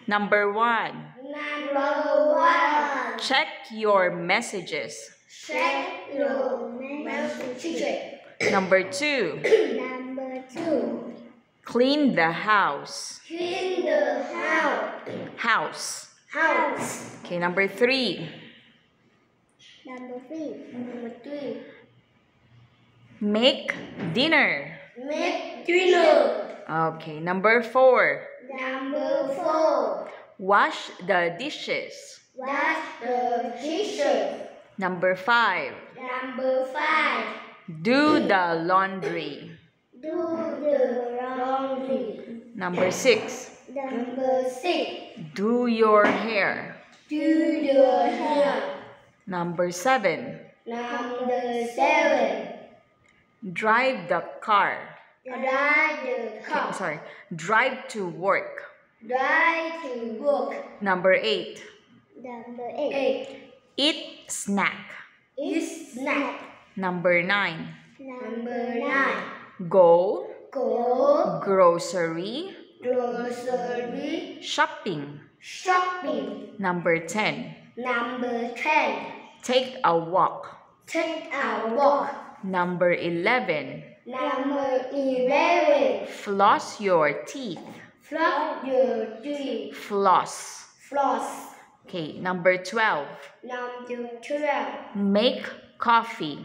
Number 1. Number 1. Check your messages. Check your messages. Number 2. Number 2. Clean the house. Clean the House. house. Okay, number 3. Number 3. Make dinner. Make dinner. Okay, number 4. Number 4. Wash the dishes. Wash the dishes. Number 5. Number 5. Do the laundry. Do the laundry. Number 6. Number 6. Do your hair. Do your hair. Number 7. Number 7. Drive the car. Drive the car. Sorry. Drive to work. Drive to work. Number 8. Number 8. Eat snack. Eat snack. Number 9. Number 9. Go Go grocery grocery shopping. shopping. Number 10. Number 10. Take a walk. Take a walk. Number 11. Number 11. Floss your teeth. Floss your teeth. Floss. Floss. Okay, number 12. Number 12. Make coffee.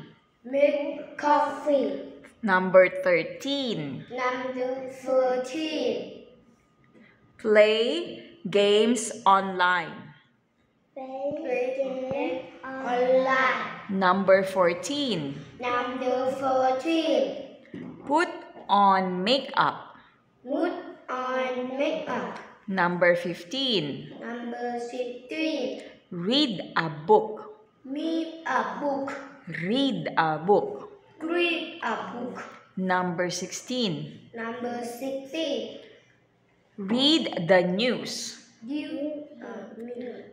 Make coffee. Number 13. Number 14. Play games online. Play game online. Number 14. Number 14. Put on makeup. Put on makeup. Number 15. Number 16. Read a book. Read a book. Read a book. Read a book. Number 16. Number 16. Read the news. Read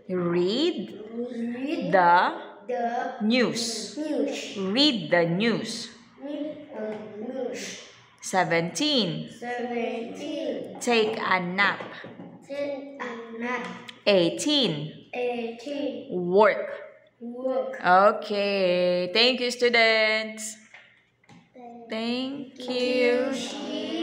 Read the the news. news. Read the news. Read the news. 17. 17. Take a nap. Take a nap. 18. 18. Work. Work. Okay. Thank you, students. Thank you. She